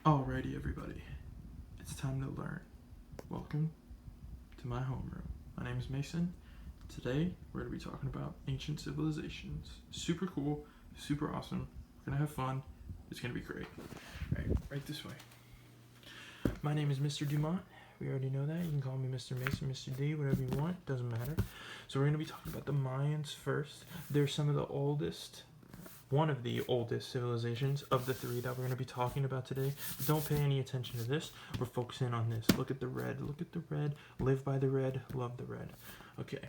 Alrighty, everybody. It's time to learn. Welcome to my homeroom. My name is Mason. Today, we're going to be talking about ancient civilizations. Super cool, super awesome. We're going to have fun. It's going to be great. Alright, right this way. My name is Mr. Dumont. We already know that. You can call me Mr. Mason, Mr. D, whatever you want. Doesn't matter. So we're going to be talking about the Mayans first. They're some of the oldest, one of the oldest civilizations of the three that we're going to be talking about today. But don't pay any attention to this. We're focusing on this. Look at the red. Look at the red. Live by the red. Love the red. Okay.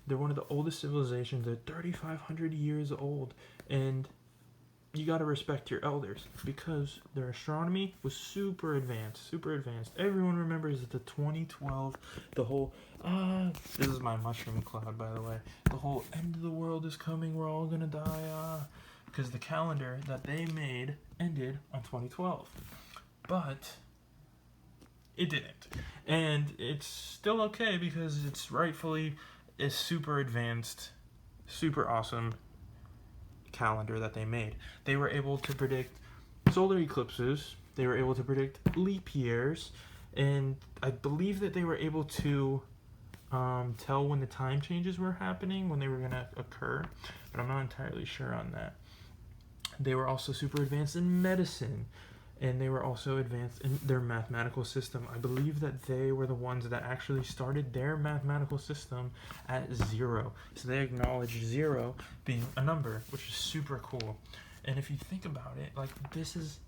They're one of the oldest civilizations. They're 3,500 years old. And you got to respect your elders because their astronomy was super advanced. Super advanced. Everyone remembers the 2012, the whole, this is my mushroom cloud, by the way. The whole end of the world is coming. We're all going to die. Because the calendar that they made ended on 2012. But it didn't. And it's still okay because it's rightfully a super advanced, super awesome calendar that they made. They were able to predict solar eclipses, they were able to predict leap years, and I believe that they were able to tell when the time changes were happening, when they were going to occur, but I'm not entirely sure on that. They were also super advanced in medicine, and they were also advanced in their mathematical system. I believe that they were the ones that actually started their mathematical system at 0. So they acknowledged 0 being a number, which is super cool. And if you think about it, like this is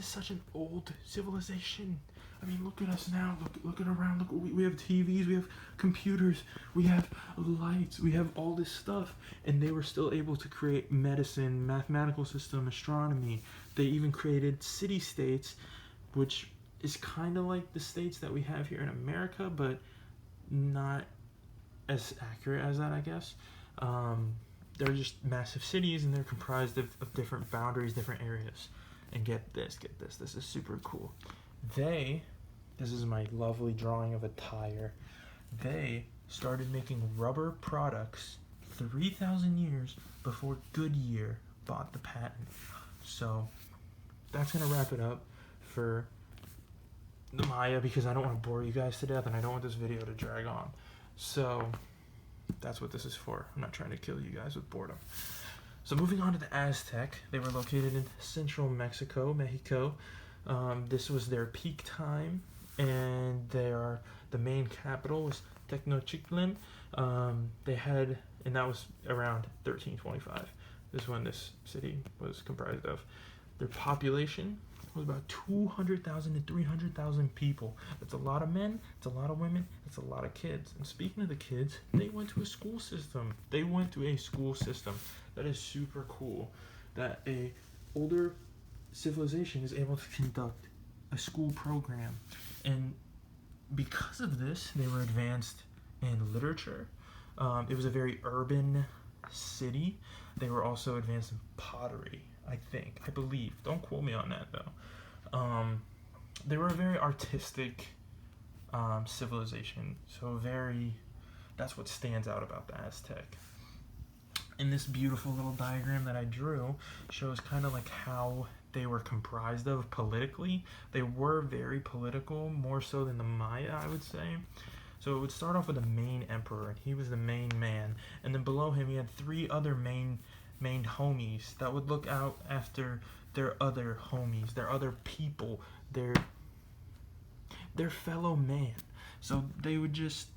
such an old civilization. I mean, look at us now. Look at around. Look, we have TVs, we have computers, we have lights, we have all this stuff, and they were still able to create medicine, mathematical system, astronomy. They even created city-states, which is kind of like the states that we have here in America, but not as accurate as that, I guess. They're just massive cities, and they're comprised of different boundaries, different areas. And get this, this is super cool. This is my lovely drawing of a tire. They started making rubber products 3,000 years before Goodyear bought the patent. So that's going to wrap it up for the Maya because I don't want to bore you guys to death and I don't want this video to drag on. So that's what this is for. I'm not trying to kill you guys with boredom. So moving on to the Aztec, they were located in central Mexico. This was their peak time, and the main capital was Tenochtitlan. And that was around 1325. This is when this city was comprised of. Their population was about 200,000 to 300,000 people. That's a lot of men, it's a lot of women, it's a lot of kids. And speaking of the kids, they went to a school system. That is super cool that a older civilization is able to conduct a school program. And because of this, they were advanced in literature. It was a very urban city. They were also advanced in pottery, I believe. Don't quote me on that, though. They were a very artistic civilization. That's what stands out about the Aztec. And this beautiful little diagram that I drew shows kind of like how they were comprised of politically. They were very political, more so than the Maya, I would say. So it would start off with the main emperor, and he was the main man. And then below him, he had 3 other main homies that would look out after their other homies, their other people, their fellow man. So they would just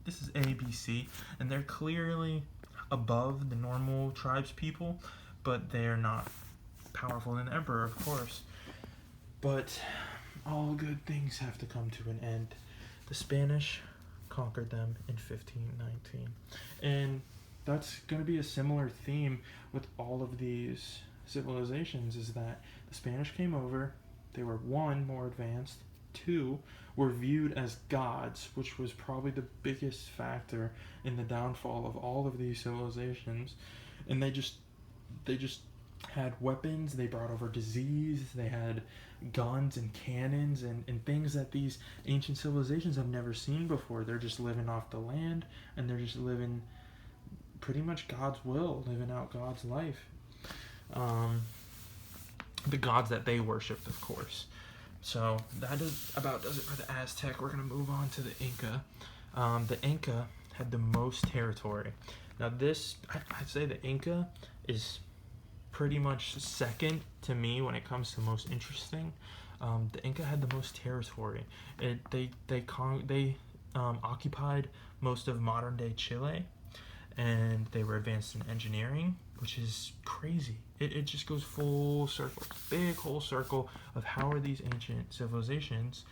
this is ABC, and they're clearly above the normal tribespeople, but they're not powerful than the emperor, of course. But all good things have to come to an end. The Spanish conquered them in 1519, and that's going to be a similar theme with all of these civilizations, is that the Spanish came over. They were 1, more advanced, 2, were viewed as gods, which was probably the biggest factor in the downfall of all of these civilizations. And they just had weapons, they brought over disease, they had guns and cannons and things that these ancient civilizations have never seen before. They're just living off the land, and they're just living pretty much God's will, living out God's life. the gods that they worshipped, of course. So that about does it for the Aztec. We're gonna move on to the Inca. The Inca had the most territory. Now this, I'd say the Inca is pretty much second to me when it comes to most interesting. The Inca had the most territory. They occupied most of modern day Chile, and they were advanced in engineering, which is crazy. It just goes full circle, big whole circle of how are these ancient civilizations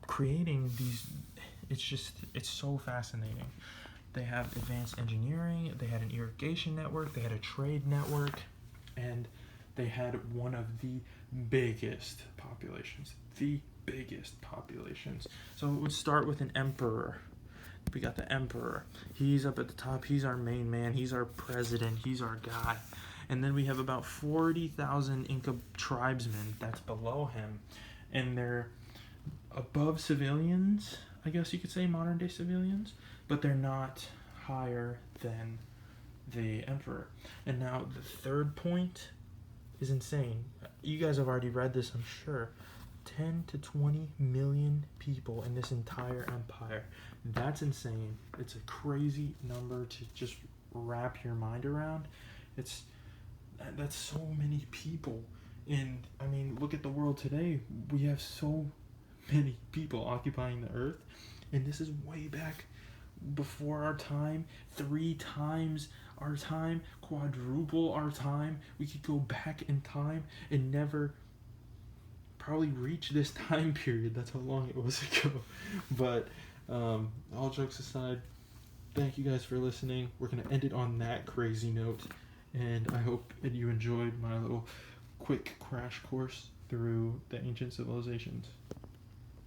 creating these. It's so fascinating. They have advanced engineering, they had an irrigation network, they had a trade network, and they had one of the biggest populations. So it would start with an emperor. We got the emperor. He's up at the top. He's our main man. He's our president. He's our guy. And then we have about 40,000 Inca tribesmen that's below him. And they're above civilians, I guess you could say, modern day civilians, but they're not higher than the emperor. And now the third point is insane. You guys have already read this, I'm sure. 10 to 20 million people in this entire empire. That's insane. It's a crazy number to just wrap your mind around. That's so many people. And I mean, look at the world today. We have so many people occupying the earth, and this is way back before our time, 3 times our time, quadruple our time. We could go back in time and never probably reach this time period. That's how long it was ago. But all jokes aside, thank you guys for listening. We're gonna end it on that crazy note, and I hope that you enjoyed my little quick crash course through the ancient civilizations.